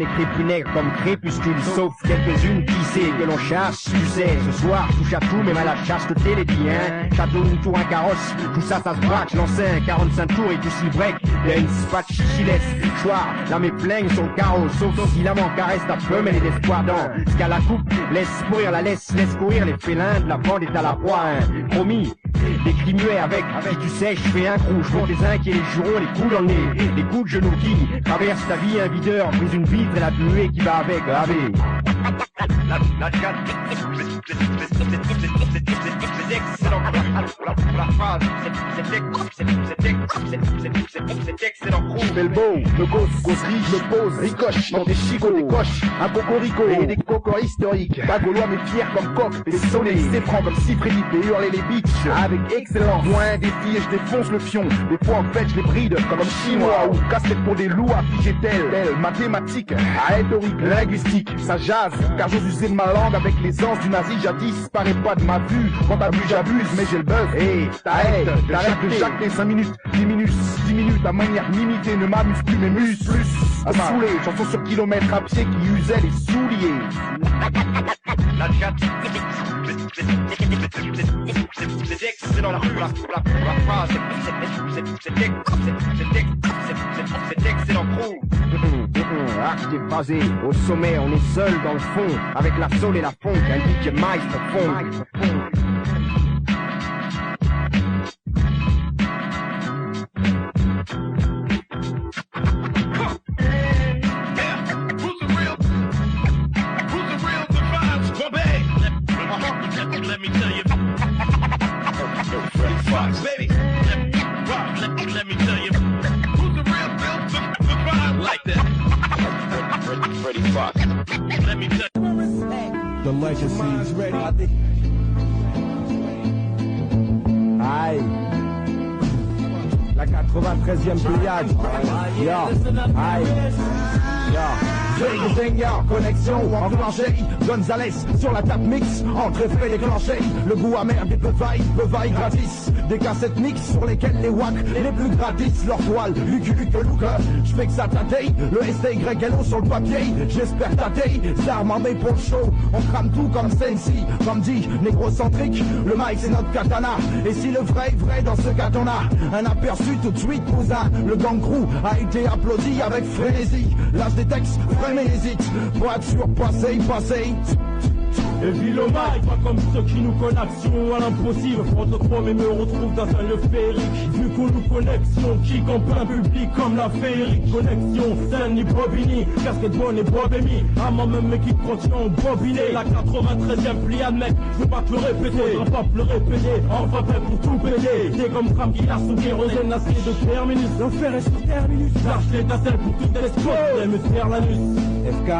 écrit plus nègre comme crépuscule, sauf quelques-unes qui sait que l'on chasse, tu sais. Ce soir, touche à tout, même à la chasteté, les biens. Château, une tour, un carrosse, tout ça, ça se braque. Lancé un 45 tours et tout s'y break. Il y a une spatch chilesse. Choir, là mes plaignent sur le carreau, sauf si la caresse ta peu, mais les espoirs dans. Ce qu'à la coupe, laisse mourir la laisse courir les félins de la bande est à la proie, hein. Promis. Des cris muets avec, tu sais, je fais un crew, je monte les inquiets, les jurons, les coups dans le nez, les coups de genoux qui traversent ta vie, un videur, brise une vitre et la buée qui va avec, gravé. La chatte, c'est excellent pour la phrase, c'est excellent. Je fais le beau, le causerie, je me pose, ricoche, dans des chicots, des coches, un cocorico et des cocos historiques. Pas gaulois mais fier comme coq, et sonner, c'est franc comme si Freddy et hurler les bitches avec excellence. Loin des filles et je défonce le fion. Des fois en fait je les bride comme chinois ou casse-tête pour des loups affigés tels mathématiques, rhétorique, linguistique. Ça jase car j'ose user de ma langue avec l'aisance du nazi jadis. Paraît pas de ma vue, quand t'abuses j'abuse mais j'ai le buzz. Et t'arrêtes de jacter 5 minutes, 10 minutes à manière limitée ne m'amuse plus mes muscles. Plus à saouler, chanson sur kilomètre à pied qui usait les souliers. La chatte, c'est excellent pour la phrase, c'est excellent crew. Arc est phasé, au sommet on est seul dans le fond, avec la soul et la funk, un DJ Mice profond. Let me tell you, Fox, baby. Let me tell you, who's the real the vibe like that? Freddie Fox. Let me tell you, the legacy is ready. Aïe, la 93e Pléiade. Yeah, aïe, yeah. Zengar, connexion, enclenché, Gonzalez sur la table mix, entrée fait déclenché, le goût amer des bevailles gratis, des cassettes mix sur lesquelles les wacks, les plus gratis, leur toile, Lucu Luca, je fais que ça tâteille, le STYLO sur le papier, j'espère tâter, armes armées pour le show, on crame tout comme Sensi, comme dit, négrocentrique, le mic c'est notre katana, et si le vrai dans ce cas on a un aperçu tout de suite cousin, le gang crew a été applaudi avec frénésie, l'âge des textes, mais hésite, pour être sûr, passer. Et Villomite, pas comme ceux qui nous connaissent à l'impossible. Protocole mais me retrouve dans un lieu féerique. Vu qu'on nous connexion, kick en plein public comme la féerique. Connexion, Saint-Denis, Bobigny, casquette bonne et Bobémy. À moi même mes kicks continuent bobiné. La 93e Pléiade, mec, je veux pas te le répéter. On va pas te le répéter, enfin prêt pour tout péter. T'es comme Fram qui a sous kérosène, la série de terminus. L'enfer est sur terminus. Lâche l'étincelle pour tout les spots. Et me serre l'anus. FK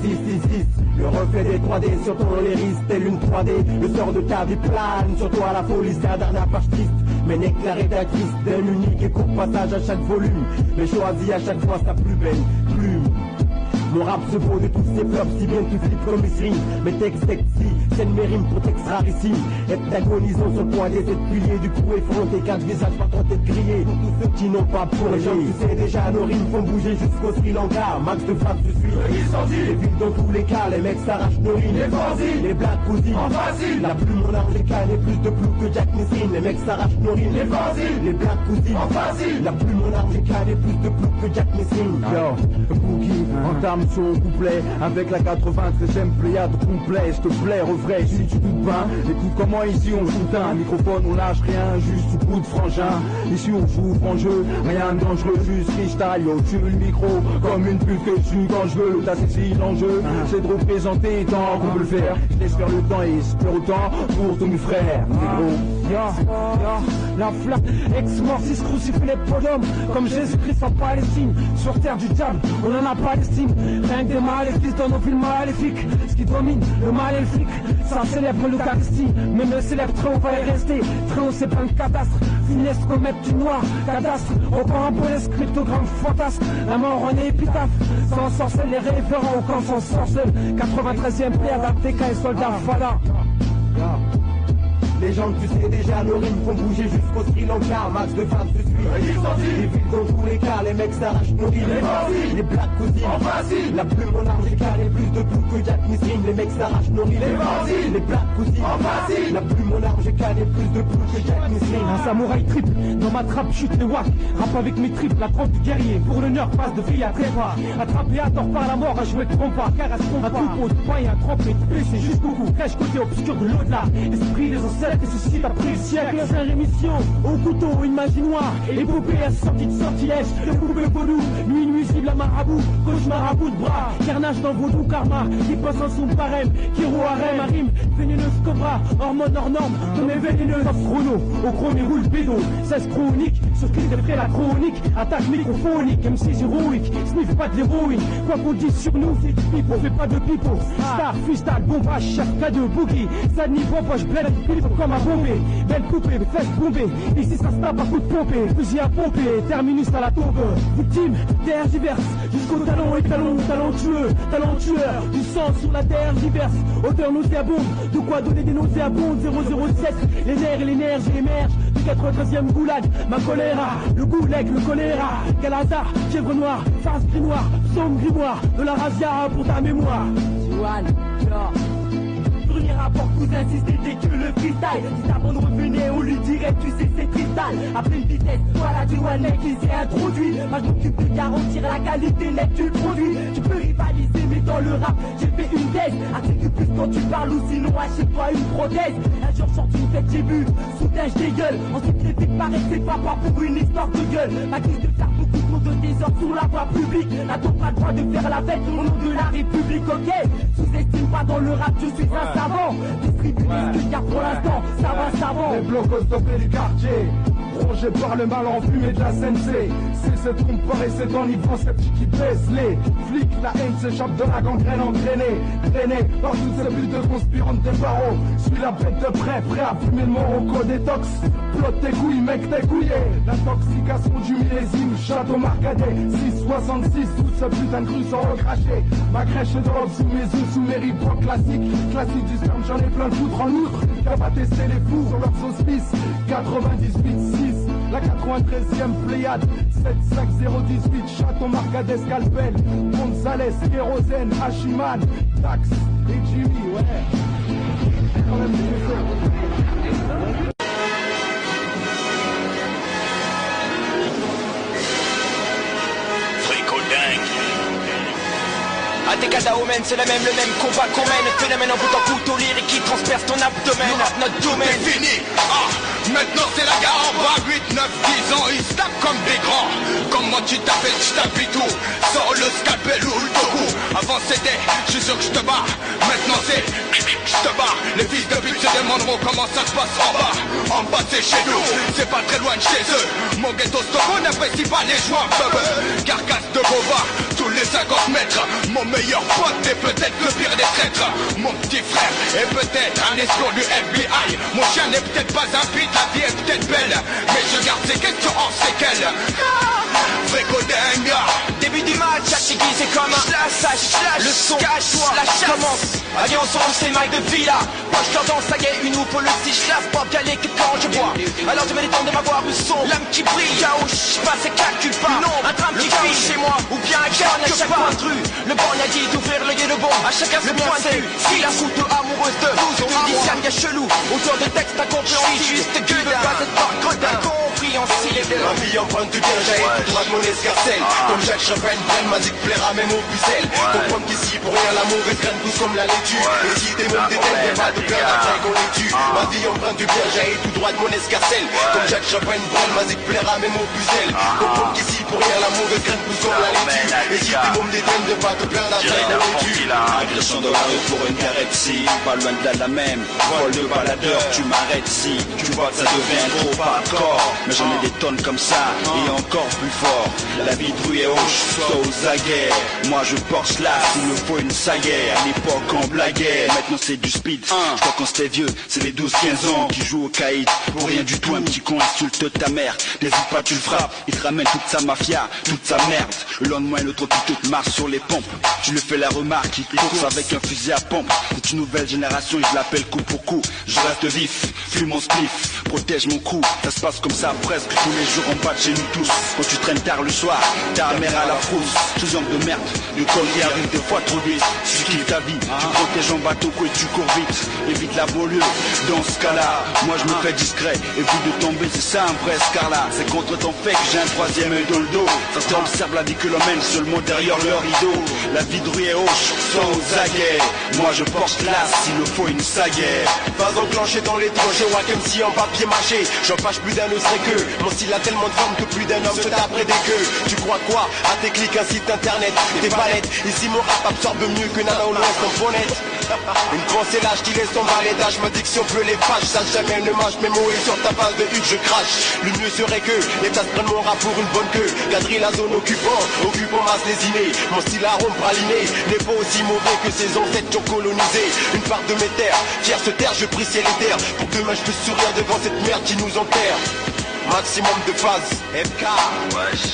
666, le reflet des 3D sur ton léris, tel une 3D. Le sort de ta vie plane sur toi, la folie, c'est la dernière page triste. Mais n'est que la rédactrice d'un unique et court passage à chaque volume. Mais choisis à chaque fois sa plus belle plume. Mon rap se vaut de tous ces flops, si bien tu flippes comme Isring. Mes textes sexy, scène mes rimes pour textes rarissimes. Heptagonisons sur le point des 7 piliers du crew effronté, 4 visages pas tentés de crier. Pour tous ceux qui n'ont pas pour les gens, tu sais déjà, nos rimes font bouger jusqu'au Sri Lanka. Max de frappe, je suis les villes dans tous les cas, les mecs s'arrachent nos rimes. Les fanzines, les blagues cousines, en facile. La plume en arlequin et plus de plou que Jack Nisrin. Les mecs s'arrachent nos rimes. Les fanzines, les blagues cousines, en facile. La plume en arlequin et plus de plou que Jack Nisrin. Yo, Boogie, entame son couplet avec la 93e Pléiade complet, s'il te plaît, refrais, si tu doutes pas, écoute comment ici on shoot un microphone, on lâche rien, juste sous coup de frangin, ici on joue en jeu, rien de dangereux, juste freestyle, yo, tu veux le micro, comme une pute que tu quand je veux, t'as saisi l'enjeu, c'est de représenter tant qu'on peut le faire, je laisse faire le temps et espère autant pour tous mes frères, la flamme, ex-mortis crucifie les podiums, comme Jésus-Christ en Palestine, sur terre du diable, on en a pas l'estime. Rien que des maléfices dans nos films maléfiques. Ce qui domine, le mal et le flic. Ça célèbre l'Eucharistie, mais le célèbre très haut va y rester. Très haut c'est plein de cadastres. Finesse comète du noir, cadastre. Au parabole, cryptogramme fantasque. La mort en épitaphe. Sans sorcelle, les référents au camp sans sorcelle. 93e Pléiade, ATK et soldats, voilà. Légende, tu sais déjà, nos rimes font bouger jusqu'au Sri Lanka. Max de fans, je suis les vides dans tous les cas, les mecs s'arrachent nos rimes. Les black cousines, la plume en arme, j'ai calé plus de tout que Jack Nisrin. Les mecs s'arrachent nos rimes. Les black cousines, la plume en arme, j'ai calé plus de tout que Jack Nisrin. Un samouraï triple, dans ma trappe chute les wacks. Rap avec mes triples, la trompe du guerrier. Pour l'honneur, passe de vie à trépas. Attrapé à tort par la mort, à jouer de trompe-pas. Car à ce combat, tout pose pas et un trempé. C'est juste beaucoup, cache côté obscur de l'au-delà. Esprit des ancêtres ressuscite après le siècle. Sans rémission, au couteau, une magie noire. Épopée à sortie de sortilège. De poupée vaudou, nuit nuisible à marabout. Cauchemar à bout de bras, carnage dans vaudou karma. Qui passe en son parème, Kiro harem, rime, vénéneuse cobra. Hormone hors norme, comme vénéneuse. Top chrono, au chrome et roule bédo. 16 chronique, sur qui d'après la chronique. Attaque microphonique, M6 héroïque. Sniff pas de l'héroïne, quoi qu'on dise sur nous, c'est du pipo, fait pas de pipo. Star, freestyle, bombage, chef, K2, boogie. Ça n'y prend pas, je blende, il faut comme à bomber. Belle poupée, fesses bombées. Ici ça se tape à coup de pompée. Fusil à pomper, terminus à la tombe. Victime, terre diverse, jusqu'au talon et talon, talentueux, talentueur. Du sang sur la terre diverse, odeur nauséabonde. De quoi donner des nauséabondes, 007. Les nerfs et l'énergie émergent du 93e goulag. Ma choléra, le goulag, le choléra. Quel hasard, fièvre noire, face grimoire, somme grimoire. De la razzia pour ta mémoire. Premier rapport cousin si c'était que le freestyle. Si ta bande revenait on lui dirait tu sais c'est cristal. À pleine vitesse, voilà du one mec qui s'est introduit. Moi je m'occupe de garantir la qualité nette du produit. Tu peux rivaliser mais dans le rap j'ai fait une thèse. Articule plus quand tu parles ou sinon achète-toi une prothèse. Un jour sorti une fête j'ai bu, soudain je dégueule. Ensuite les pics paraissent c'est pas pour une histoire de gueule. Ma crise de faire beaucoup trop de désordre sur la voie publique. N'a-t-on pas le droit de faire la fête au nom de la République, ok? Sous-estime pas dans le rap, je suis un savant. Distribue des disques car pour l'instant, ça va savant. Les blocos stoppés du quartier, rongés par le mal enfumé de la sensei. C'est cette trompe et c'est enivrant sceptique qui baisse les flics. La haine s'échappe de la gangrène engrainée, traînée par toutes ces bulles de conspirantes des barreaux. Suis la bête de près, prêt à fumer le Morocco détox. Plotte tes couilles, mec, t'es couillé. L'intoxication du millésime, château Marcadet 666, toute ce putain de cru sans recracher. Ma crèche de robe sous mes yeux, sous mes ripocs classiques. Classique du sperme, j'en ai plein de foutre en outre. Qui va tester les fous sur leurs auspices. 98.6, la 93e Pléiade 75018, Château Marcadet Scalpel, Gonzalez, Kérosène, Hachiman, Dax et Jimmy, ouais. Quand même Atekadaomen, c'est le même combat qu'on mène. Phénomène en bout en couteau lyrique qui transperce ton abdomen. Notre domaine c'est fini, maintenant c'est la gare en bas. 8, 9, 10 ans, ils se tapent comme des grands. Comment tu t'appelles, je t'appuie tout. Sors le scalpel ou le toku. Avant c'était, je suis sûr que je te bats. Maintenant c'est, je te bats. Les fils de pute se demanderont comment ça se passe en bas. En bas c'est chez nous, c'est pas très loin de chez eux. Mon ghetto Storo n'apprécie pas les joints bubble. Carcasse de bovin, tous les 50 mètres. Mon meilleur pote est peut-être le pire des traîtres. Mon petit frère est peut-être un escroc du FBI. Mon chien n'est peut-être pas un pit, la vie est peut-être belle. Mais je garde ces questions en séquelles. Fréco-dingue. Début du match, déguisé comme un slash, le son cache-toi, la chasse commence. Allez ensemble c'est Mike de Villa. Moi je dans ça y est une ou pour le si je lave pas galé que quand je bois. Alors je mets les temps de m'avoir le son. L'âme qui brille, chaos, je passe et calcule pas. Non, un tram qui file chez moi. Ou bien un canne à chaque point de rue. Le bon a dit d'ouvrir l'œil et le bon. À chacun le point de vue. Si la photo amoureuse de 12 ou Lysiane y'a chelou. Auteur de texte incompréhensible. Juste gueule de pas être par gredin. Incompréhensible. Ma vie empreinte du bien, j'allais tout droit de mon escarcelle. Comme Jacques Chopin, Brel m'a dit que plaira même aux pucelles. Comprendre qu'ici pour rien la mauvaise graine pousse comme la laitue. Et si t'es mômes d'étel, viens pas te plaindre après qu'on les tue. Ma vie empreinte du bien, j'allais tout droit de mon escarcelle. Comme Jacques Chopin, Brel m'a dit que plaira même aux pucelles. Comprendre qu'ici pour rien la mauvaise graine pousse comme la laitue. Et si t'es mômes d'étel, viens pas te plaindre après qu'on les tue. Agression dans la rue pour une carrette si. Pas loin de la même, vol de baladeur, tu m'arrêtes si. Tu vois que ça devient trop hardcore. Mais j'en ai des tonnes comme ça, et encore plus fort. La vie de rue est hoche, soit aux aguets. Moi je porte Porsche là, s'il me faut une saillère. À l'époque on blaguait, maintenant c'est du speed. Je crois quand c'était vieux, c'est les 12-15 ans qui jouent au caïd. Pour rien du tout, un petit con insulte ta mère. N'hésite pas, tu le frappes, il te ramène toute sa mafia, toute sa merde. Le lendemain l'autre pute te marche sur les pompes. Tu lui fais la remarque, il course avec un fusil à pompe. C'est une nouvelle génération et je l'appelle coup pour coup. Je reste vif, fume mon spliff, protège mon cou. Ça se passe comme ça presque tous les jours en bas de chez nous tous. Quand tu traînes tard le soir, ta mère à la frousse. Ce genre de merde, le col qui arrive des fois trop vite. Si tu kiffes ta vie, tu protèges en bateau et tu cours vite. Évite la banlieue, dans ce cas-là. Moi je me fais discret, évite de tomber, c'est ça un vrai scarlat. C'est contre ton fait que j'ai un troisième œil dans le dos. Ça t'observe la vie que l'on mène seulement derrière le rideau. La vie de rue est hoche, sans aux aguets. Moi je porte l'as, s'il le faut une saguette. Pas enclenché dans les tranchées, Wack MC en papier mâché. J'en fâche plus d'un ne serait que. Mon style a tellement de forme que plus d'un homme se taperait des queues. Tu crois quoi? À tes clics un site internet, des palettes. Ici mon rap absorbe mieux que Nana au l'ouest en bonnette. Une pensée lâche qui laisse tomber l'étage. Ma diction pleut les pages, ça jamais ne mâche. Mes mots et sur ta face de hutte je crache. Le mieux serait que les tasses prennent mon rap pour une bonne queue. Quadrille la zone occupant masse lésinée. Mon style arôme praliné n'est pas aussi mauvais que ses ancêtres qui ont colonisé une part de mes terres. Fier se taire, je prie ciel et terre. Pour que demain je puisse sourire devant cette merde qui nous enterre. Maximum de phase, FK. Wesh.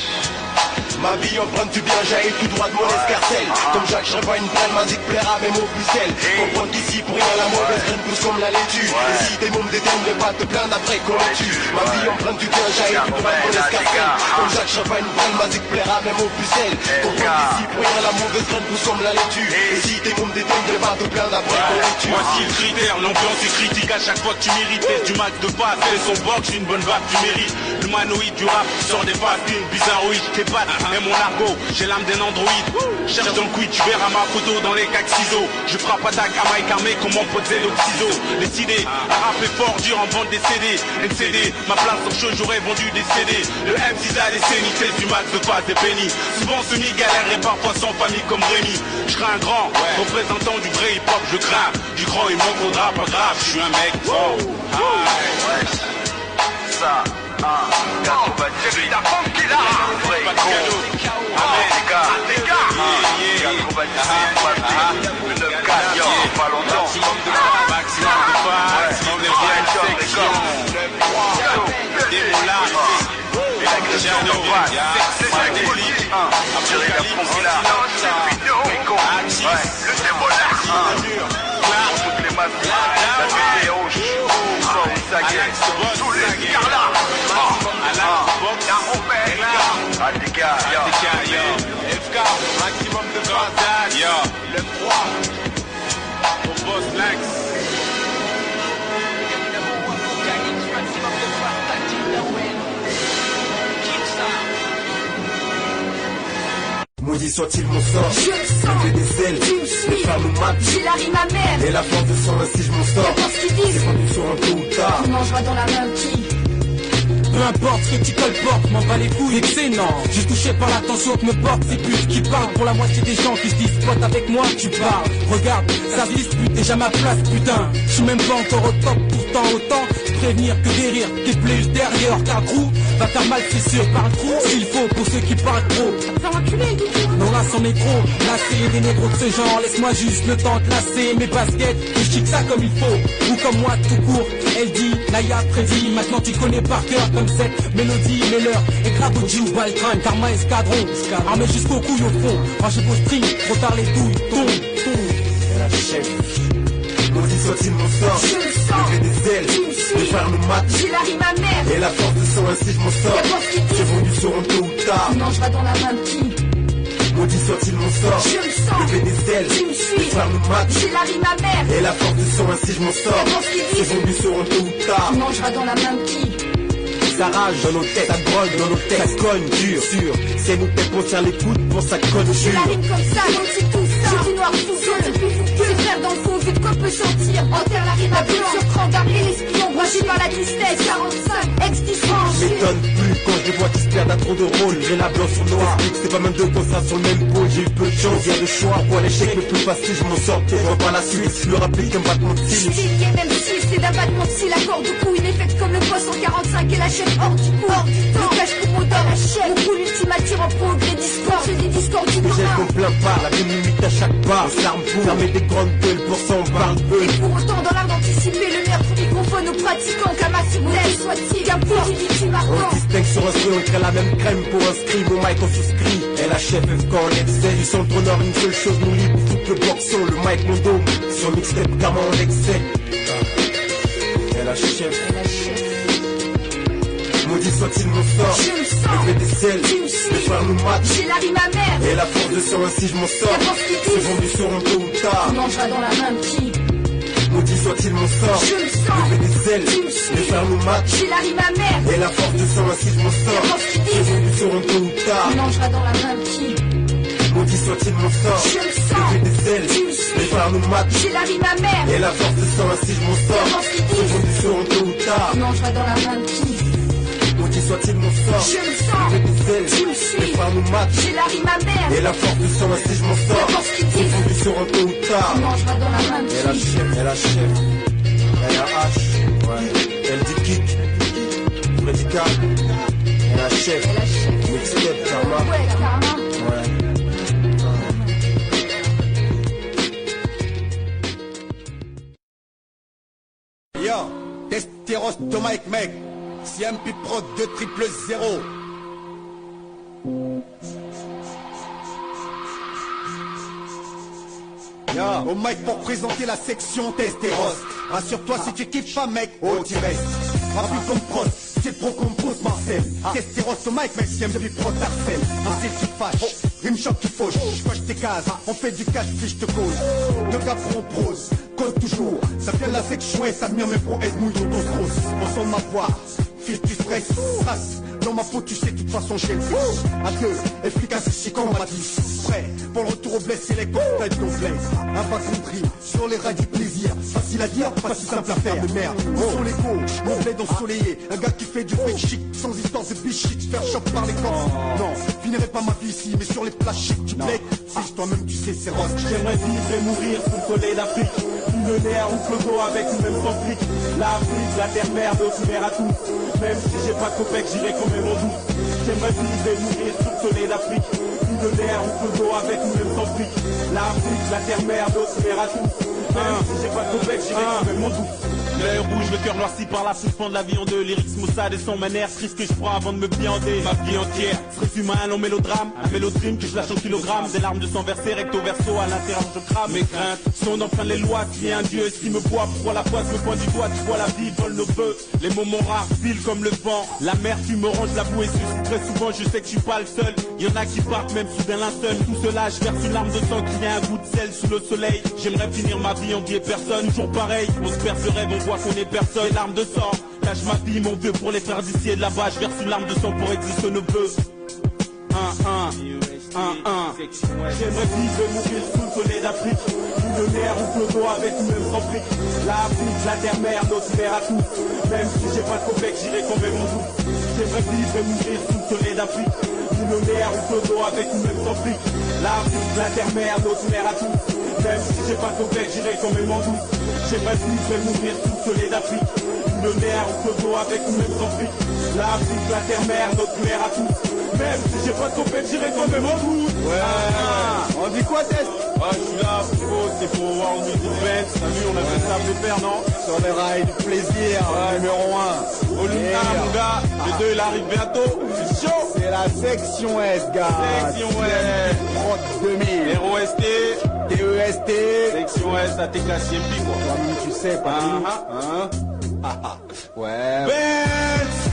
Ma vie empreinte du bien, j'aille tout droit de mon escarcelle. Comme Jacques, je pas une prenne, ma zik plaira même au pucelle. Comprendre qu'ici pour rien la mauvaise graine pousse comme la laitue. Et si tes mômes détiennent, ne pas te plaindre après qu'on les tue. Ma vie empreinte du bien, j'aille tout droit de mon escarcelle. Comme Jacques, je pas une prenne, ma zik plaira même au pucelle. Comprendre qu'ici pour rien la mauvaise graine pousse comme la laitue. Et si tes mômes détiennent, ne pas te plaindre après qu'on les tue. Voici le critère, l'ambiance est critique à chaque fois que tu mérites. Du max de passe, et son box, j'ai une bonne vague, tu mérites. L'humanoïde du rap sort des phases d'une bizarroïde. Tes pattes et mon argot. J'ai l'âme d'un androïde. Cherche dans le quid, tu verras ma photo dans les cacs ciseaux. Je frappe attaque à Mike armé comme mon pote Zélo ciseaux. Les idées, à rapper fort dur en vente des CD. NCD, ma place sur show, j'aurais vendu des CD. Le M6 a les scénités du max de phase des pénis. Souvent semi-galère et parfois sans famille comme Rémi. Je serai un grand, représentant du vrai hip-hop, je crains. Du grand il m'en faudra, pas grave, je suis un mec fort. Ça, c'est la femme qui est là. Pas de cadeau. Pas longtemps. Maximum de phase, nouvelle section. Démo là. FK, maximum de phase. Le 3. Au boss Lax. Maudit soit-il mon sort, je le sens, j'ai des ailes, tu me suis, les femmes me matent, j'ai la rime amère, et la force de sang ainsi je m'en sors, qu'importe ce qu'ils disent, c'est vendu sur un tôt ou tard, on mangera dans la main qui. Peu importe ce que tu colportes, m'en bats les couilles, excellent. J'ai touché par l'attention que me porte ces putes qui parlent. Pour la moitié des gens qui se disent pote avec moi, tu parles. Regarde, ça se dispute déjà ma place, putain. Je suis même pas encore au top, pourtant autant prévenir que des rires, des plays derrière. Car gros, va faire mal, c'est sûr, par le trou. S'il faut, pour ceux qui parlent trop. Ça va enculer, Doudou. Non, là, c'en est trop. Lasser des négros de ce genre, laisse-moi juste le temps de lasser mes baskets. Et je chic ça comme il faut, ou comme moi, tout court. Elle dit, Naya prédit, maintenant tu connais par cœur comme cette mélodie, mais l'heure est grave au G ou Baltran, Karma escadron, armé jusqu'au couille au fond, rangez vos strings, trop tard les douilles, tombe. et la chef, maudit soit-il mon sort, Je le sens, j'ai des ailes, tu me suis, les frères me matent, j'ai la rime amère, et la force de sang ainsi je m'en sors, qu'importe ce qu'ils c'est disent, vendu sur un tôt ou tard, on mangera dans la main qui. maudit soit-il mon sort, Je le sens, j'ai des ailes, tu me les suis, frères me matent, j'ai la rime amère, et la force de sang ainsi je m'en sors, qu'importe ce qu'ils c'est disent, vendu sur un tôt ou tard, on mangera dans la main qui. ça rage dans nos têtes, ça grogne dans nos têtes, ça cogne dur, sûr, c'est nos têtes qu'on tient les coudes pour sa conne J'ai la dure. rime comme ça, donc c'est tout ça. J'ai du noir sous feu, c'est frère dans le fond, vu de quoi peut sentir. Enterre la rime à blanc, sur cran, garder l'espion, branché par la tristesse. 45, ex-disrange, m'étonne plus quand je les vois qui se perdent à trop de rôles. J'ai la blanche sur le noir, c'est pas même deux constats sur le même pôle. J'ai eu peu de chance, y'a le choix pour l'échec le plus facile. Je m'en sors, je vois pas la suite. Le rappeler qu'un battement de cils. Pilier, même si c'est d'un battement de cils. L'accord du coup, il effecte comme le poste en 45 et la chef hors du coup. Hors du temps, le cache pour mon la chef. Mon coup, l'ultime attire en progrès discord. Je dis discord du Mais j'ai commun. qu'on plaint pas, la vie limite à chaque pas. On s'arme pour fermer des grandes gueules pour s'en parle peu. Et pour autant, dans l'art d'anticiper le meurtre microphone aux pratiquants, Kamatsu, tel soit-il, qu'importe, il dit marquant. On distingue sur un string, on crée la même crème pour un scribe. Au mic on souscrit, et la chef F quand on excès. Du centre au nord, une seule chose nous lie. Foutre le boxon, le mic, mon dôme. Sur mixtape, car on excès. Et la chef. Maudit soit-il mon sort. Je me sens. Le fait des selles, Tu me les suis. frères nous matent. J'ai la rime amère. Et la force de sang ainsi je m'en sors. Qu'importe ce qu'ils Ces disent. vendus seront tôt ou tard. On mangera dans la même qui. Maudit soit-il mon sort. Je me sens. Le fait des ailes, Tu me suis. les frères nous matent. J'ai la rime amère. Et la force de sang ainsi je m'en sors. Qu'importe ce qu'ils Ces disent. vendus seront tôt ou tard. On mangera dans la même qui. Maudit soit-il mon sort. Je me Le sens. fait des ailes, Tu me suis. les frères nous matent. J'ai la rime amère. Et la force de sang ainsi je m'en sors. Qu'importe ce qu'ils Ces disent. vendus seront tôt ou tard. On mangera dans la même qui. Maudit soit-il mon sort. Je me Le sens. fait des ailes, Tu me les suis. frères nous matent. J'ai la rime amère. Et la force de sang ainsi je m'en sors. Qu'importe ce qu'ils Ces disent. vendus seront tôt ou tard. On mangera dans la même Et la qui. chef, et la chef, et la H, ouais, elle dit kick, médical, et la chef, Et la chef. mixtape, karma, Ouais, karma. ouais. Yo, Testeros Tomaic mec, CMP Pro 200. Yo, au mic pour présenter la section Testeros. Rassure-toi si tu kiffes pas mec, oh tu restes. Rapide comme Prost, c'est le pro qu'on pose Marcel. Testeros au mic mec, CMP Pro t'harcèle. Un style qui fâche, rime choc qui fauche. Je coche tes cases, on fait du cash puis je te cause. Le gars pro prose, cause toujours. Ça vient de la section et ça vient mes pro aide mouille ton grosse. On sent ma voix, fils du stress, trace. Dans ma peau tu sais de toute façon j'ai le fiche. À deux, efficace ici comme on m'a dit. Prêt pour le retour au blessé les complètes complexes. Un pas compris sur les rails du plaisir. Facile à dire, pas si simple à faire. De merde, où sont les go, mon bled ensoleillé. Un gars qui fait du fake shit sans histoire de bichit. Faire choc par les corps. Non, finirai pas ma vie ici, mais sur les plages chic tu plais. Si toi-même tu sais c'est rose. J'aimerais vivre et mourir sous le soleil d'Afrique. Sous le nerf ou le dos avec ou même sans fric. L'Afrique, la terre-mère, ouvert à tous. Même si j'ai pas de copec, j'irai quand même en douce. J'aimerais vivre et mourir sous le soleil d'Afrique. Sous le nerf ou le dos avec ou même sans fric. L'Afrique, la terre-mère, ouvert à tous. Même si j'ai pas de copec, j'irai quand même en douce. L'œil rouge, le cœur noirci par la suspend de la vie en deux. Lyrics maussade et son manière triste que je prends avant de me viander. Ma vie entière se résume à un long mélodrame. Un mélodrime que je lâche en kilogrammes. Des larmes de sang versées recto verso à l'intérieur je crame. Mes craintes sont d'enfreindre les lois. S'il y a un dieu qui me boit, pourquoi la poisse me pointe du doigt. Tu vois la vie vole nos bœufs. Les moments rares filent comme le vent. La mer tu m'orange la boue et suce très souvent. Je sais que je suis pas le seul. Y en a qui partent même sous d'un linceul. Tout cela je verse une larme de sang qui a un goût de sel sous le soleil. J'aimerais finir ma vie en vie et personne. Toujours pareil, on se perd ce rêve, on voit qu'on est personne. Larmes de sang, cache ma vie, mon vieux, pour les frères d'ici et de là-bas. Je verse une larme de sang pour exister nos vœux. J'aimerais vivre et mourir sous le soleil d'Afrique. Sous le nerf ou le dos avec ou même sans fric. L'Afrique, la terre-mère, notre mère à tous. Même si j'ai pas de copec, j'irai quand même en douce. J'aimerais vivre et mourir sous le soleil d'Afrique. Sous le nerf ou le dos avec ou même sans fric. L'Afrique, la terre-mère, notre mère à tous. Même si j'ai pas de copec, j'irai quand même en douce. J'aimerais vivre et mourir sous le soleil d'Afrique. Sous le nerf ou le dos avec ou même sans fric. L'Afrique, la terre-mère, notre mère à tous. Même si j'ai pas de copec, j'irai quand même en douce. Ouais, on dit quoi Test? Ah, je suis là, c'est pour voir en musique bête. T'as vu, on a fait ça de faire, non? Sur les rails du plaisir, numéro 1. Oluna, mon gars, le 2 il arrive bientôt. C'est chaud. C'est la section S, gars. Section S. Prod 2000. ROST, TEST. section S, ATK, CMP, quoi. Toi-même, tu sais, pas Hein? Ouais. Benz.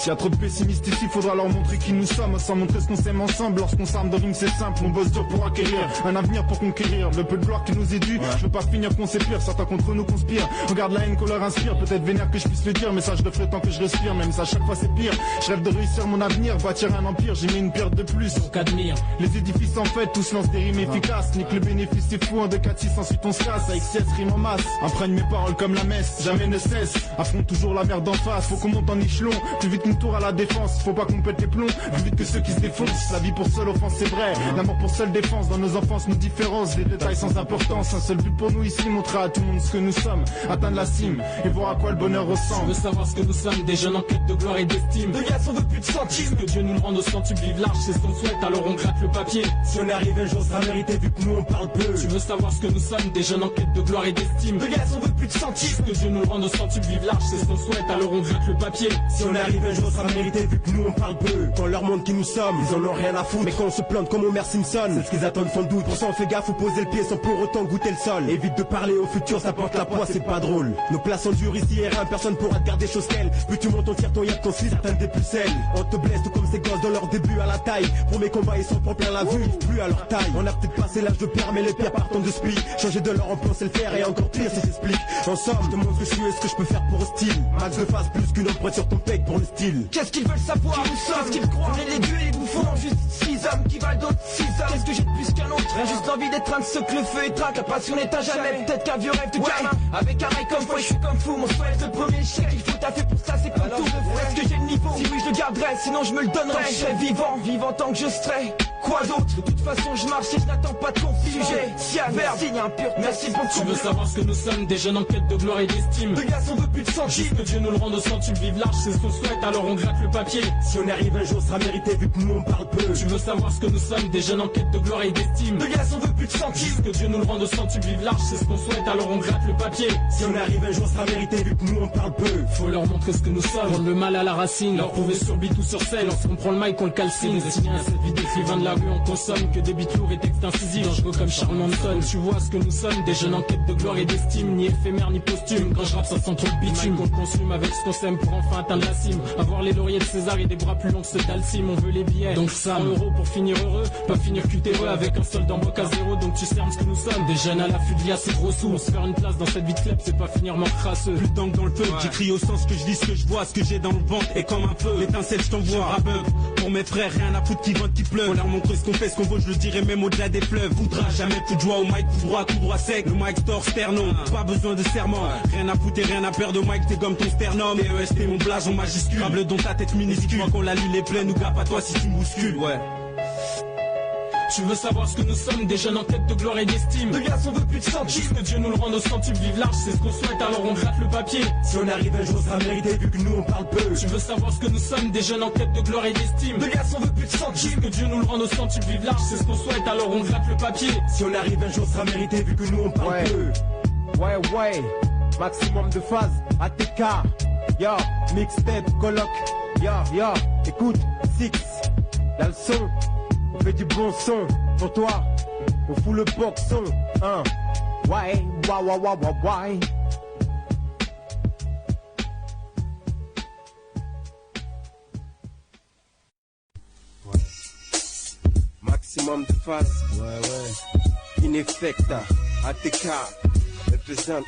S'il y a trop de pessimistes ici, faudra leur montrer qui nous sommes. Sans montrer ce qu'on s'aime ensemble, lorsqu'on s'arme de rime c'est simple. On bosse dur pour acquérir un avenir pour conquérir. Le peu de gloire qui nous est dû, je veux pas finir qu'on s'épire. Certains contre nous conspirent, regarde la haine qu'on leur inspire. Peut-être vénère que je puisse le dire, mais ça je le ferai tant que je respire. Même ça à chaque fois c'est pire. Je rêve de réussir mon avenir, bâtir un empire. J'ai mis une pierre de plus, donc admire. Les édifices en fait, tous lancent des rimes efficaces. Nique le bénéfice c'est fou, en 2-4-6 ensuite on se casse. Avec 16 rimes en masse, imprègne mes paroles comme la messe. Jamais ne cesse, affronte toujours la merde d'en face. Faut qu'on monte en échelon, plus vite qu'une tour à la défense. Faut pas qu'on pète les plombs, plus vite que ceux qui se défoncent. La vie pour seule offense c'est vrai, l'amour pour seule défense. Dans nos enfances nos différences, des détails sans importance. Un seul but pour nous ici, montrer à tout le monde ce que nous sommes. Atteindre la cime et voir à quoi le bonheur ressemble. Je veux savoir ce que nous sommes, des jeunes en quête de gloire et d'estime. De gaz on veut plus de centimes. Que Dieu nous le rende au centuple, vive large, c'est ce qu'on souhaite, alors on gratte le papier. Si on arrive un jour, ça sera mérité vu que nous on parle peu. Tu veux savoir ce que nous sommes, des jeunes en quête de gloire et d'estime. De gaz on veut plus de centimes. Que Dieu nous le rende au centuple, vive large, c'est ce qu'on souhaite, alors on gratte le papier. Si on arrive un jour, ça sera mérité vu que nous on parle peu. Quand leur montre qui nous sommes, ils en ont rien à foutre. Mais quand on se plante comme Homer Simpson, c'est ce qu'ils attendent sans doute. Pour ça on fait gaffe, faut poser le pied sans pour autant goûter le sol. Évite de parler au futur, ça porte la poisse, c'est pas drôle. Nos places sont dures ici et rien, personne pourra te garder chose qu'elle. Plus tu montes, on tire ton yap, ton slip, atteindre des pucelles. On te blesse tout comme ces gosses dans leur début à la taille. Pour mes combats, ils sont trop plein la vue, plus à leur taille. On a peut-être passé l'âge de pierre, mais les pierres partent de split. Changer de leur emploi, c'est le faire et encore pire si j'explique. En somme, je te montre ce que je suis et ce que je peux faire pour style. Max de face plus qu'une empreinte sur ton pec pour le style. Qu'est-ce qu'ils veulent savoir, nous sommes, qu'est-ce qu'ils croient. Les gueux et les bouffons, juste 6 hommes qui valent d'autres 6 hommes. Qu'est-ce que j'ai de plus qu'un autre? Rien, juste l'envie d'être un de ceux que le feu étreinte. La passion n'éteint jamais, peut-être qu'un vieux rêve de gamin. Avec un rail comme foi, je suis comme fou. Mon souhait, le premier chèque, il faut taffer pour ça, c'est comme tout. Est-ce que j'ai le niveau? Si oui, je le garderai, sinon je me le donnerai. Je serai vivant, vivant tant que je serai. Quoi d'autre? De toute façon, je marche et je n'attends pas de confinement. Sujet, ciel, verbe, signe impur. Merci beaucoup. Tu veux savoir ce que nous sommes, des jeunes en quête de gloire et d'estime. De gaz, on veut plus de centimes. Que Dieu nous le rende au centuple, vive large, c'est ce qu'on souhaite, alors on gratte le papier. Si on arrive un jour, ça sera mérité vu que nous on parle peu. Tu veux savoir ce que nous sommes, des jeunes en quête de gloire et d'estime. De gaz, on veut plus de centimes. Que Dieu nous le rende au centuple, vive large, c'est ce qu'on souhaite, alors on gratte le papier. Si on arrive un jour, ça sera mérité vu que nous on parle peu. Faut leur montrer ce que nous sommes, prendre le mal à la racine, leur prouver sur beat ou sur scène. Lorsqu'on prend le mic, on le calcine. Destiné à cette vie d'écrivain de la rue, on consomme que des beats lourds et textes incisifs. Dangereux comme Charles Manson. Tu vois ce que nous sommes, des jeunes en quête de gloire et d'estime. Ni éphémère ni posthume. Quand je rappe, ça sent trop le bitume. Qu'on consume avec ce qu'on sème pour enfin atteindre la cime. Avoir les lauriers de César et des bras plus longs que ceux d'Alcime. On veut les billets, donc ça 100 € pour finir heureux. Pas finir cutéreux avec un solde en bloc à zéro. Donc tu cernes ce que nous sommes, des jeunes à l'affût de l'IA, c'est gros sous. On se faire une place dans cette vie de club, c'est pas finir mort crasseux. Plus d'encre dans le feu, j'écris au sens que je lis ce que je vois, ce que j'ai dans le ventre. Et comme un feu, l'étincelle je t'envoie à bug. Pour mes frères, rien à foutre qui vente qui pleuve. On leur montre ce qu'on fait, ce qu'on vaut, je le dirai même au-delà des fleuves. Voudra jamais coup de joie au mic, tout droit sec. Le mic store sterno, pas besoin de serment. Rien à foutre et rien à perdre au mic, t'es comme ton sternum. Et EST mon blason majuscule, grave dans ta tête minuscule. Quand la lune est pleine, ou gars pas toi si tu me bouscules, ouais. Tu veux savoir ce que nous sommes, des jeunes en quête de gloire et d'estime. De gaz, on veut plus de centimes. Que Dieu nous le rende au centuple, vive large, c'est ce qu'on souhaite, alors on gratte le papier. Si on arrive un jour, ça sera mérité vu que nous on parle peu. Tu veux savoir ce que nous sommes, des jeunes en quête de gloire et d'estime. De gaz, on veut plus de centimes. Que Dieu nous le rende au centuple, vive large, c'est ce qu'on souhaite, alors on gratte le papier. Si on arrive un jour, ça sera mérité vu que nous on parle peu. Ouais, maximum de phase, ATK, yo, mixtape, coloc, yo, écoute, Six, y'a le son, on fait du bon son, pour toi, on fout le boxon, hein, ouais. Maximum de phase, ouais, Ineffecta, ATK, représente,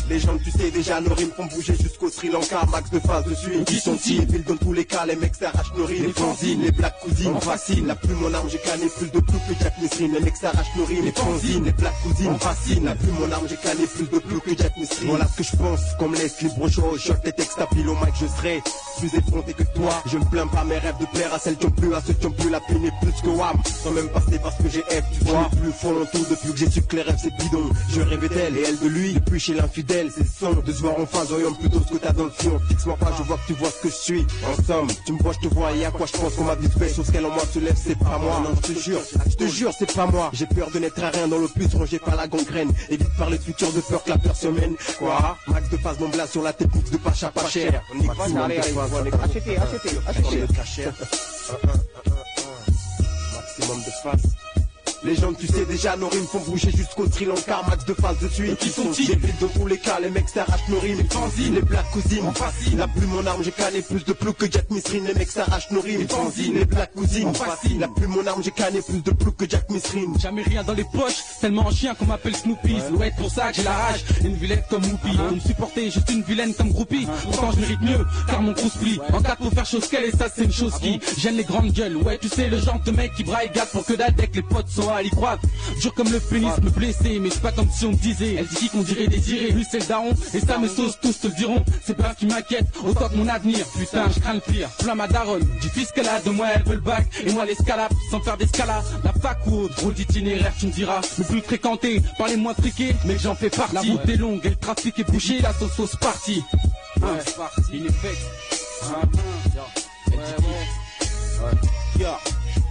Les gens tu sais déjà nos rimes font bouger jusqu'au Sri Lanka. Max de phase dessus, qui sont-ils? Ville dans tous les cas, les mecs s'arrachent nos rimes. Les fanzines, les black cousines, on fascine. La plume mon arme, j'ai canné plus de plouc que Jack Nisrine. Les mecs s'arrachent nos rimes. Les fanzines, les black cousines, on fascine. La plume mon arme, j'ai canné plus de plouc que Jack Nisrine. Voilà ce que je pense, qu'on me laisse libre au show. Shot les textes à pile au mic, je serai plus effronté que toi. Je me plains pas mes rêves de plaire à celles qui ont plus, à ceux qui ont plus. La peine est plus que wham. Sans même passer parce que j'ai F, tu vois. Plus fond tout depuis que j'ai su que les rêves c'est bidon. Je rêvais d'elle et elle de lui. Depuis chez l'infidèle, c'est son. De se voir en face, voyons plutôt ce que t'as dans le fion. Fixe-moi pas, je vois que tu vois ce que je suis. En somme, tu me vois, je te vois et à quoi je pense qu'on m'a vite fait. Chose qu'elle en moi se lève, c'est pas moi. Non, je te jure, c'est pas moi. J'ai peur de n'être à rien dans l'opus, rongé par la gangrène. Évite par le futur de peur que la peur se mène. Quoi? Max de phase, mon blas sur la technique de Pacha pas cher. On y va, allez, achetez. Maximum de phase. Les gens tu sais déjà nos rimes font bouger jusqu'au Sri Lanka. Max de phase de suite. Qui sont-ils? J'évite dans tous les cas, les mecs s'arrachent nos rimes. Les black cousines, la plume mon arme, j'ai canné plus de plouc que Jack Misrine. Les mecs s'arrachent nos rimes. Les black cousines, la plume mon arme, j'ai canné plus de plouc que Jack Misrine. Jamais rien dans les poches, tellement un chien qu'on m'appelle Snoopy. Ouais, pour ça que j'ai la rage, une vilaine comme Whoopi. Pour me supporter, je suis une vilaine comme Groupie. Pourtant je mérite mieux, car mon crew split. En cas pour faire chose qu'elle, et ça c'est une chose qui gêne les grandes gueules. Ouais, tu sais, le genre de mec qui braille gâte pour que dalle dès que les potes sont à l'y croire. Dur comme le pénis, me blesser, mais c'est pas comme si on me disait. Elle dit qu'on dirait désiré, lui c'est le daron. Et ça me sauce, tous te le diront. C'est pas qui m'inquiète, autant que mon avenir. Putain, je crains le pire. Plein ma daronne, du fils qu'elle a de moi, elle veut le bac. Et moi l'escalade, sans faire d'escalade. La fac ou autre, drôle d'itinéraire, tu me diras. Le plus fréquenté, par les moins friqués, mais j'en fais partie. La route est longue et le trafic est bouché, la sauce partie. C'est parti, il est fait.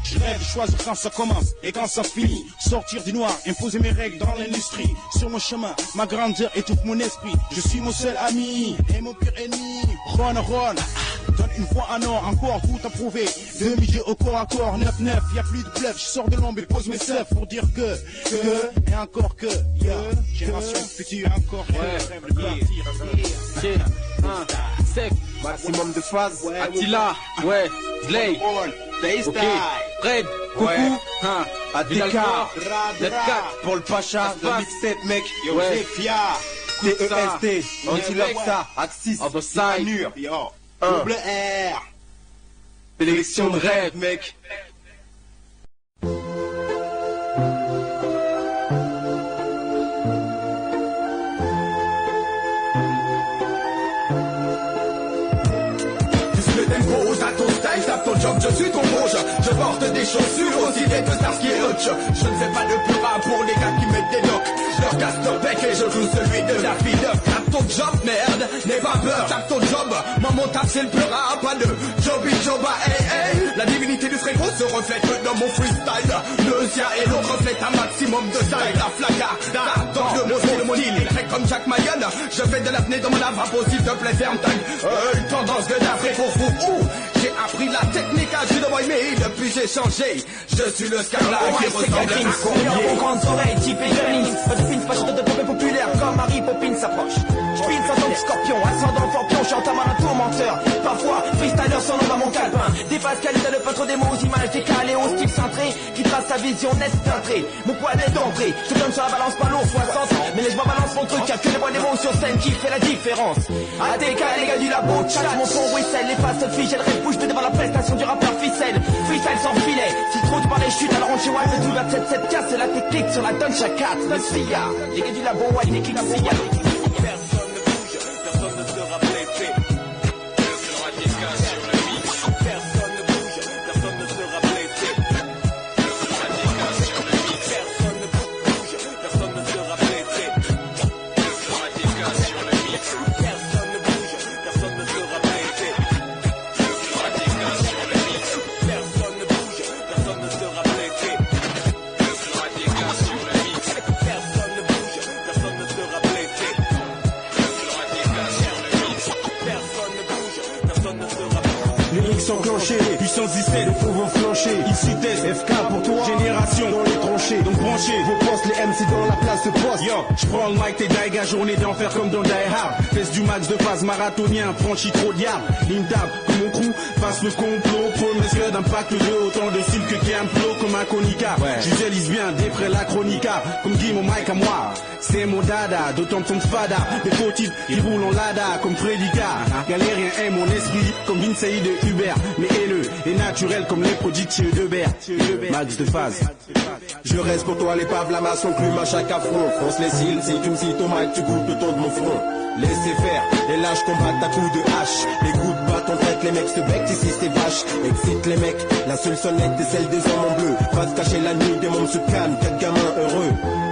Je rêve de choisir quand ça commence et quand ça finit. Sortir du noir, imposer mes règles dans l'industrie. Sur mon chemin, ma grandeur étouffe mon esprit. Je suis mon seul ami et mon pire ennemi. Ron, donne une fois un an, encore tout à prouver. Demi-jeu au corps à corps, 9-9, y'a plus de bluff. Je sors de l'ombre et pose mes seufs pour dire que, et encore que, génération future, encore rêve de partir. Sec, maximum de phase. Attila, ouais, Blade, ok, Red, coucou, ATK, Net4 pour le Pacha, le mixtape mec, ouais, Fia, TEST, Antiloxa, Axis, Anur, double R, sélection de rêve mec. Tape ton job, je suis ton rouge. Je porte des chaussures aussi vieilles que Starsky et Hutch. Je ne fais pas de pura pour les gars qui mettent des locks. Je leur casse ton bec et je joue celui de la fille. Tape ton job, merde, n'aie pas peur. Tape ton job, moi mon tap c'est le pura. Pas de Joby Joba, hey hey. La divinité du frérot se reflète dans mon freestyle. Le sien et l'autre reflète un maximum de taille. La flaca, dans le style est comme Jack Mayan. Je fais de l'apnée dans mon lavabo, s'il te plaît ferme ta gueule. Tendance de d'après pour vous. J'ai appris la technique à Judo Boy, mais depuis j'ai changé. Je suis le Scarla qui ressemble à Cormier. Aux grandes oreilles, type Egerlings. Pas de pins, pas de poupée populaire comme Mary Poppins s'approche. J'pine sans de scorpion, ascendant forpion, j'entends mal un tourmenteur. Parfois, freestyler son nom à mon calepin. Des phases qualité de pas trop des mots aux images décalées, au style cintré, qui trace sa vision nette d'entrée. Mon poids est d'entrée, je te donne sur la balance pas lourd, 60. Mais laisse-moi balance mon truc, y'a que les voix des mots sur scène qui fait la différence. ATK, les gars du labo, chat, mon son whistle, les faces figent, elles rêvent bouche devant la prestation du rappeur ficelle. Freestyle sans filet, si trop tu parles les chutes, alors on chez Wild, tout vers 7-7-4, c'est la technique sur la Duncha 4, le SIA. Les gars du labo, Wild, les clics SIA. Enclenché, puissance 17, les faux vont flancher. Ici test, FK pour toi, génération dans les tranchées. Donc branchez vos postes, les MC dans la place de poste. Yo, j'prends le mic, t'es daiga, journée d'enfer comme dans Die Hard. Fesse du max de phase marathonien, franchis trop diable. Ligne table, comme mon crew, fasse le complot. Promesse d'impact de autant de style que Gamplo comme un Konica. J'utilise bien des près la chronica, comme Guy mon mic à moi. C'est mon dada, d'autant ton fada. Des faux types qui roulent en lada comme Fredika. Galérien aime mon esprit comme Vinci de Hubert. Mais haineux et naturel comme les prodigieux de Bert. Max de phase. Je reste pour toi l'épave, la masse enclume à chaque affront. Fronce les cils, si tu me cites au mic, tu goûtes le ton de mon front. Laissez faire, les lâches combattent à coups de hache. Les coups de bâton traitent, les mecs se becquent, ici c'est vache. Excite les mecs, la seule sonnette est celle des hommes en bleu. Va se cacher la nuit, des mômes se calment, 4 gamins heureux.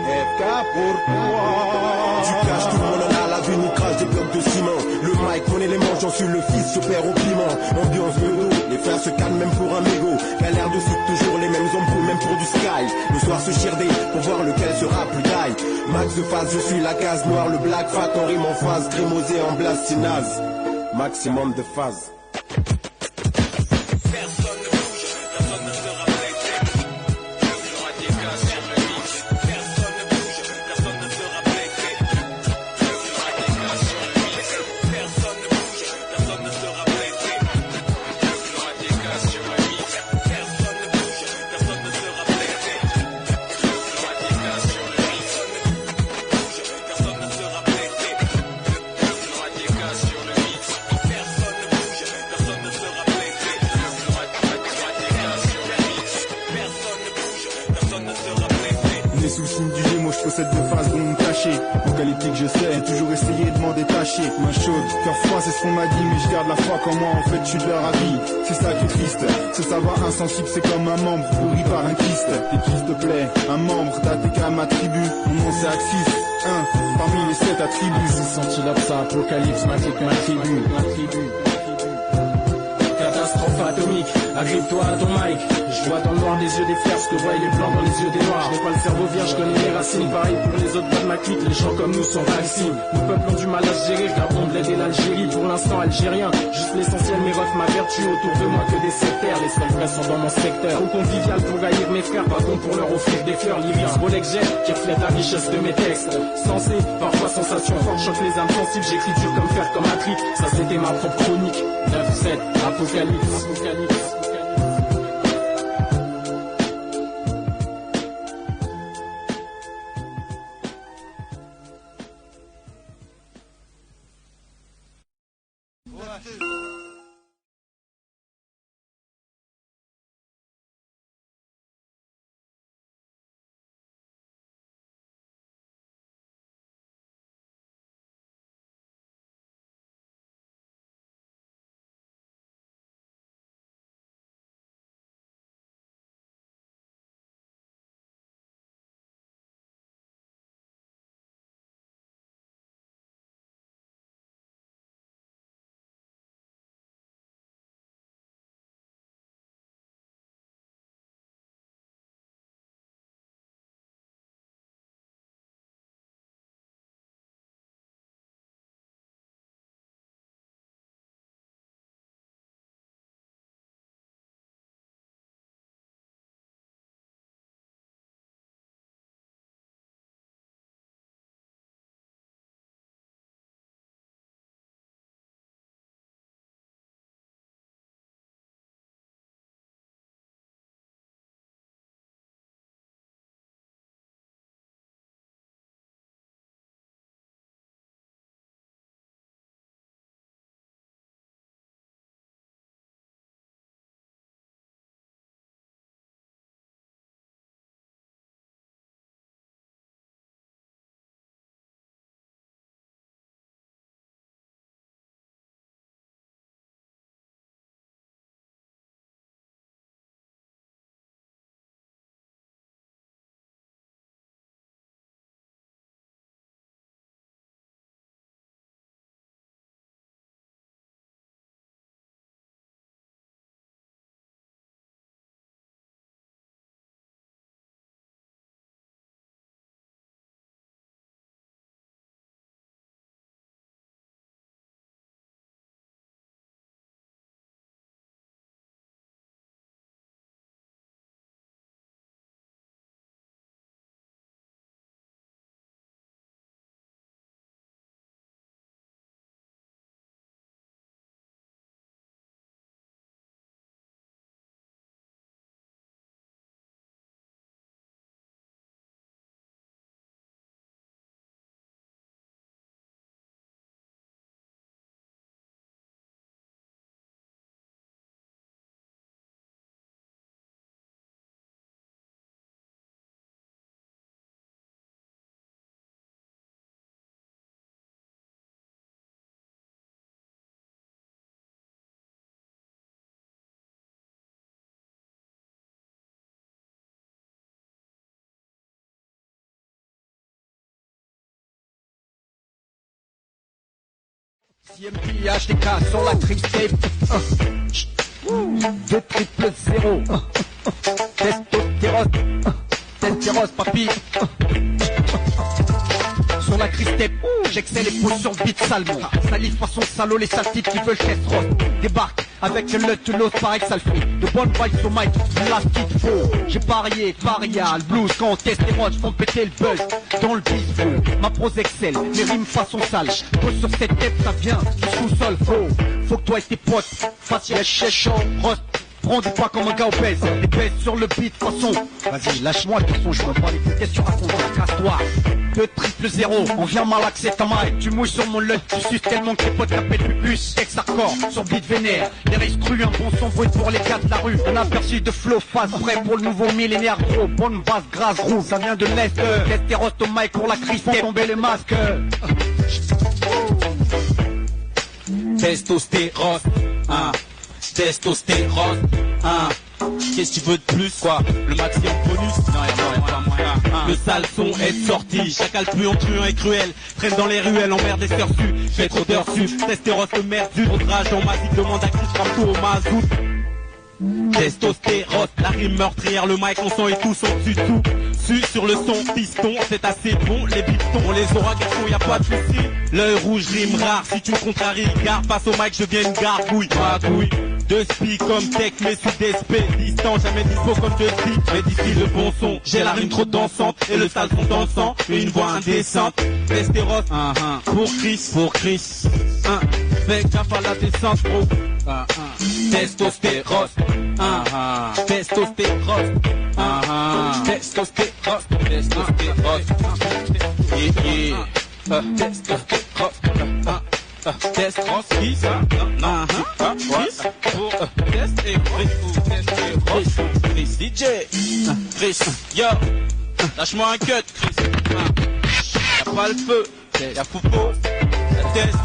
FK pour toi. Tu caches, tout le monde en a la vue, nous crache des blocs de ciment. Le mic, mon élément, j'en suis le fils, je perds au piment. Ambiance medo, les frères se calment même pour un mégot. Galère de foot, toujours les mêmes embrouilles, même pour du sky. Le soir se chirder, pour voir lequel sera plus taille. Max de phase, je suis la case noire, le black fat en rime en phase, grimosé en blast, c'est naze. Maximum de phase. Personne ne bouge, personne ne sera blessé. apocalyptique, je sais. J'ai toujours essayé de m'en détacher. Main chaude, cœur froid, c'est ce qu'on m'a dit, mais je garde la foi comme moi. En fait, je suis de leur avis. C'est ça qui est triste. Ce savoir insensible, c'est comme un membre pourri par un kyste. Et qui s'il te plaît, un membre d'ATK ma tribu. Mon nom c'est Axis, parmi les 7 attributs. Sentilops, apocalypse, ma tribu. Catastrophe atomique, agrippe-toi à ton mic. Je vois dans le noir des yeux des fers ce que voient les blancs dans les yeux des noirs. Je n'ai pas le cerveau vierge, je connais les racines. Pareil pour les autres pas de ma clique, les gens comme nous sont vaccines. Nos peuples ont du mal à se gérer, regardons de l'aide et l'Algérie. Pour l'instant algérien, juste l'essentiel, mes refs, ma vertu. Autour de moi que des sectaires, les seuls vrais sont dans mon secteur. Trop convivial pour gaillir mes frères, pas bon pour leur offrir des fleurs. Lyrics, Rolex Jet, qui reflète la richesse de mes textes. Sensé, parfois sensation forte, choque les âmes sensibles. J'écris dur comme fer, comme un trick. Ça c'était ma propre chronique. 9-7, apocalypse. CMP, HDK sur la tristesse. 2 triple 0. Testéros, papi. Sur la tristesse, j'excelle les poses sur le beat salmon. Salif façon salaud, les sales types qui veulent test rose. Débarque avec le to l'os pareil que ça le fait. De bonnes vibes sur mic, la petite faux. J'ai parié, paria, le blues quand on teste les rods, font péter le buzz. Dans le beat, ma prose excelle, mes rimes façon sale. Pose sur cette tête, ça vient du sous-sol faux. Faut que toi et tes potes fassiez chaud, rost. Prends du pas comme un gars obèse, les baisses sur le beat façon. Vas-y, lâche-moi de toute façon, je veux pas les questions à raconter, casse-toi. 2 triple 0. On vient malaxer ta maille. Tu mouilles sur mon l'œil, tu suces tellement que tes potes t'appellent Pupus. Ex-accord, sur beat vénère. Les restrues, un bon son bruit pour les gars de la rue. Un aperçu de flow phase, prêt pour le nouveau millénaire gros. Bonne base, grasse, roux, ça vient de l'Est. Testéros au mic pour la crise, font tomber les masques. Testostérone, hein. Testostérone, hein. Qu'est-ce que tu veux de plus, quoi? Le maxi en bonus? Non, y'a pas moyen. Le sale son est sorti. Chacal puant et cruel. Traîne dans les ruelles, emmerde des sœurs su. Fait trop d'heures su. Testéros le merde du. Trop de rage en masse, il demande à Chris, frappe tout au mazout. Testostérone, la rime meurtrière, le mic on sent et tout sont dessus tout. Su sur le son, piston, c'est assez bon, les pistons, on les aura garçons, y'a pas de soucis. L'œil rouge rime rare, si tu me contraries, garde, face au mic, je deviens une gargouille, magouille. De spi comme tech, mais sous DSP, distant, jamais dispo comme de spi. Mais d'ici le bon son, j'ai la rime trop dansante, et le sale son dansant, et une voix indécente. Testéros, pour Chris, fais gaffe à la descente, bro. Testostérone, testostérone, testostérone, testostérone, testostérone, test et Chris, DJ, Chris, yo, lâche-moi un cut, Chris, y'a pas le feu, y'a Foupo, y'a test.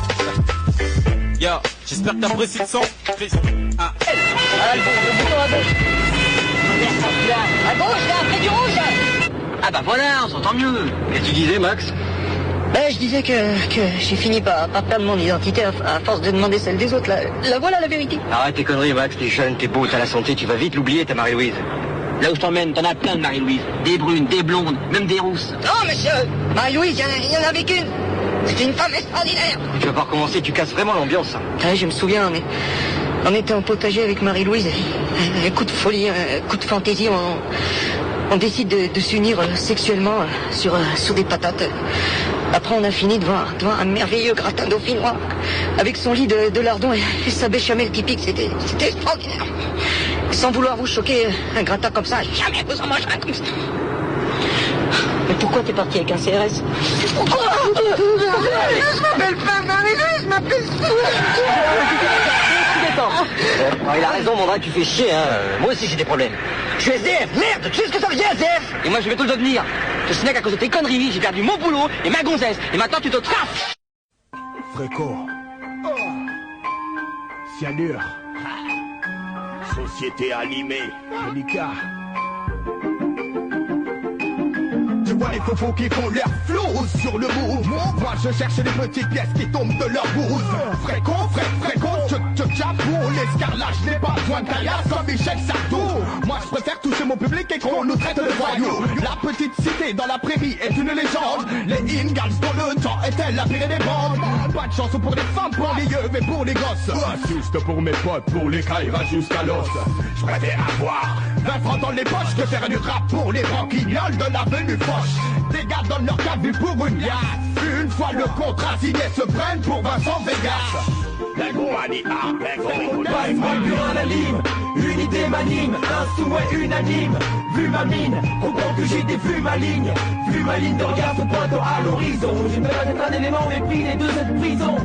Yo, j'espère que t'apprécies le son, Chris. Ah. Le bouton à gauche. À gauche, là, près du rouge. Ah bah voilà, on s'entend mieux. Et tu disais, Max? Je disais que j'ai fini par perdre mon identité à force de demander celle des autres. La voilà la vérité. Arrête tes conneries, Max, t'es jeune, t'es beau, t'as la santé, tu vas vite l'oublier, ta Marie-Louise. Là où je t'emmène, t'en as plein de Marie-Louise. Des brunes, des blondes, même des rousses. Non, monsieur, Marie-Louise, il y en avait qu'une. C'était une femme extraordinaire. Tu vas pas recommencer, tu casses vraiment l'ambiance. Ouais, je me souviens, mais on était en potager avec Marie-Louise. Un coup de folie, un coup de fantaisie. On décide de s'unir sexuellement sur des patates. Après, on a fini devant un merveilleux gratin dauphinois avec son lit de lardons et sa béchamel typique. C'était extraordinaire. Sans vouloir vous choquer, un gratin comme ça, jamais vous en mangerez comme ça. Mais pourquoi t'es parti avec un CRS? Pourquoi? Je m'appelle pas Marie-Louise, je m'appelle... Il a raison, mon drap, tu fais chier, hein. Moi aussi j'ai des problèmes. Je suis SDF, merde, tu sais ce que ça veut dire SDF? Et moi je vais tout le devenir. Je snack à cause de tes conneries, j'ai perdu mon boulot et ma gonzesse. Et maintenant tu te taffes. Fréco. Cyanure. Société animée. Monica. Tu vois les faux qui font leur flow sur le move. Moi je cherche les petites pièces qui tombent de leur bouse. Fréco, tcha pour l'escarlage. Je n'ai pas besoin de caillasse comme Michel Sardou. Moi je préfère toucher mon public et qu'on nous traite de voyous. La petite cité dans la prairie est une légende. Les in-girls dans le temps est-elle la pire des bandes? Pas de chance pour les femmes, pour les yeux, mais pour les gosses. Juste pour mes potes, pour les caïras jusqu'à l'os. Je préfère avoir 20 francs dans les poches que faire du rap pour les branquignoles de l'avenue Foch. Des gars donnent leur cabine pour une liasse. Une fois le contrat signé, se prennent pour Vincent Vegas. Pas une voiture, un anime, une idée m'anime, un souhait unanime. Vu ma mine, comprends que j'ai des vues malignes. Vu ma ligne de regard se pointant à l'horizon. J'ai peur d'être un élément mépris de cette prison.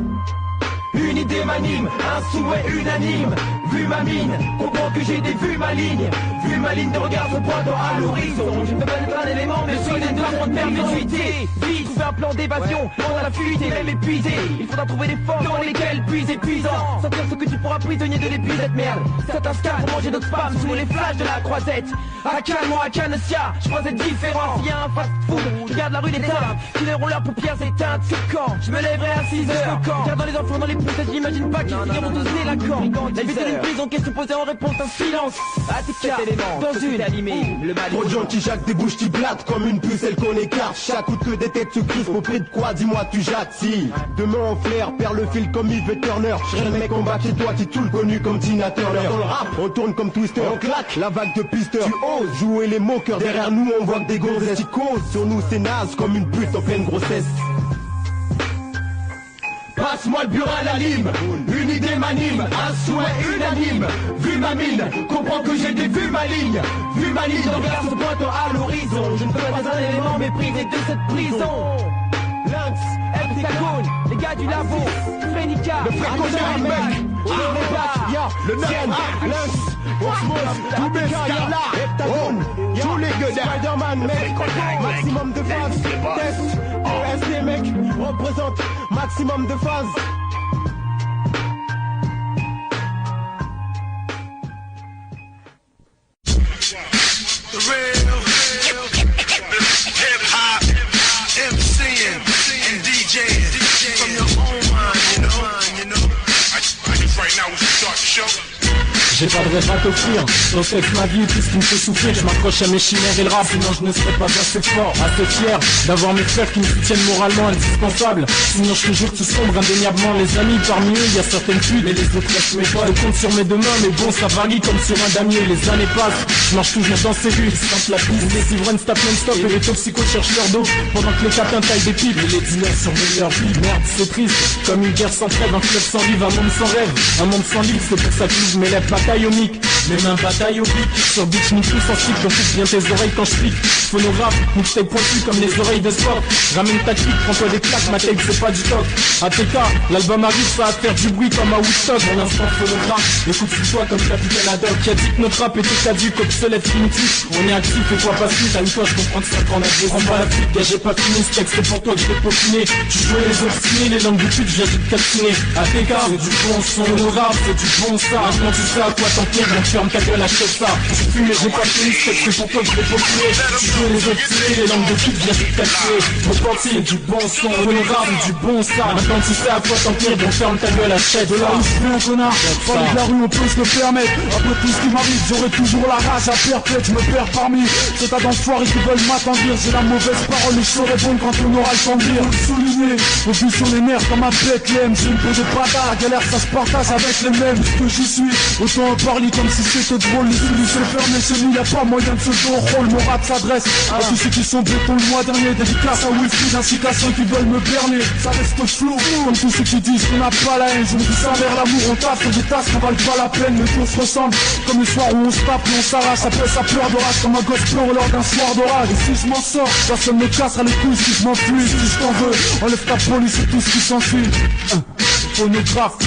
Une idée m'anime, un souhait unanime. Vu ma mine, comprends que j'ai des vues malignes. Vu ma ligne de regard se pointant à l'horizon. J'ai peur d'être un élément mépris de cette perpétuité. Vite, trouver un plan d'évasion, on a la fuite et même épuisé. Il faudra trouver des formes dans lesquelles puiser épuisant. Sentir ce que tu pourras prisonnier de l'épuisette merde. Certains scars pour manger notre femme sous les flashs de la croisette. À Cannes, moi à Cannesia, je crois cette différence. Y'a un fast food, je regarde la rue des tables qui leur ont leurs paupières éteintes. C'est quand je me lèverai à 6h. Regardant les enfants dans les poussettes, j'imagine pas qu'ils finiront tous délinquants. La vie c'est une prison, question posée en réponse un silence. À tes cas, dans une animée, le mal. Trop de gens qui jactent des bouches qui blattent comme une pucelle qu'on écarte. Chaque coup que des têtes se crispent au prix de quoi, dis-moi tu jattes. Si demain en flair, perd le fil comme Yves Turner. Je serai le mec en bas chez toi qui tout le connu comme Tina Turner. Dans le rap, on tourne comme Twister, on claque la vague de pisteur. Tu oses jouer les moqueurs, derrière nous on voit que des gonzesses qui causent. Sur nous c'est naze comme une pute en pleine grossesse. Pas passe-moi le burin, la lime. Une idée m'anime, un souhait unanime. Vu ma mine, comprends que j'ai des vues malignes. Vu ma ligne d'envers se pointant à l'horizon. Je ne peux pas un élément méprisé de cette prison. Lynx, Heptagone, les gars du labo, Phénica, le frère Connor, mec, le 9, Lynx, Osmose, Toubé, Scarla, Heptagone, tous les gueux Spider-Man, mec, maximum de phase, test, OSD, mec, représente maximum de phase. The real hip-hop MCing and DJing from your own mind, you know. I just right now we should start the show. J'ai pas de rêve à t'offrir, ton texte ma vie est tout ce qui me fait souffrir. Je m'accroche à mes chimères et le rap, sinon je ne serais pas assez fort, assez fier d'avoir mes frères qui me soutiennent moralement, indispensables. Sinon je suis toujours tout sombre, indéniablement. Les amis, parmi eux, il y a certaines fuites, mais les autres restent mes potes. Je compte sur mes deux mains, mais bon, ça varie comme sur un damier. Les années passent, je marche toujours dans ces rues, ils sentent la piste. Les ivrognes tapent non-stop et les toxicos cherchent leur dos, pendant que les capins taillent des pipes et les dealers surveillent leur vie. Merde, c'est triste, comme une guerre sans trêve, un club sans livre, un monde sans rêve, un monde sans livre. C'est pour ça que j'ouvre mes lèvres, bataille au mic, mes mains bataille au pic. Sur beat, ni tous en slip, j'en touche bien tes oreilles quand je pique. Phonographe, mixtape pointu comme les oreilles de sport. Ramène ta clique, prends-toi des claques, ma tape c'est pas du toc. ATK, l'album arrive, ça va faire du bruit comme à Woodstock. Mon instant phonographe, écoute sur toi comme Capitaine Haddock. Qui a dit que notre rap était caduque, obsolète, primitif. On est actif et toi passif, t'as une toi je comprends que ça prend la vie. Prends pas la fuite, gars j'ai pas fini, ce texte c'est pour toi que je vais peaufiner. Tu jouais les obstinés, les langues de pute, je viens de te calciner. ATK, c'est du bon son, le rap c'est du bon ça. Maintenant tu sais à quoi t'en tenir, donc ferme ta gueule, achète ça. Je fume mais j'ai pas fini, ce texte c'est pour toi que je vais peaufiner. Tu jouais les obstinés, les langues de pute, je viens de te calciner. Repentir, c'est du bon son, le rap c'est du bon ça. Maintenant tu sais à quoi t'en tenir, donc ferme ta gueule, achète. De la rue je fais un connard, parler de la rue on peut se le permettre. Après tout ce qui m'arrive, j'aurai toujours la rage à perpète. Je me perds parmi ces tas d'enfoirés qui veulent m'attendrir. J'ai la mauvaise parole et je saurai bon quand on aura le temps de dire. Souligner, au plus sur les nerfs comme un Bethlehem. J'ai une peau de bâtard, la galère ça se partage avec les mêmes. Ce que j'y suis, autant en parler comme si c'était drôle. Les solutions fermées chez nous, y'a pas moyen de se jouer au rôle. Mon rap s'adresse à tous ceux qui sont béton le mois dernier. Dédicace à Wilfried ainsi qu'à ceux qui veulent me berner. Ça reste flou, comme tous ceux qui disent qu'on n'a pas la haine. Je me dis ça vers l'amour, on tape sur des tasses qu'on valent pas la peine. Mais tout se ressemble, comme le soir où on se tape et on s'arrache. Ça pèse, ça pleure d'orage comme un gosse pleure lors d'un soir d'orage. Et si je m'en sors, personne me cassera les couilles. Si je m'enfuis, si je t'en veux, enlève ta police et tout ce qui s'enfuit. Phonographe,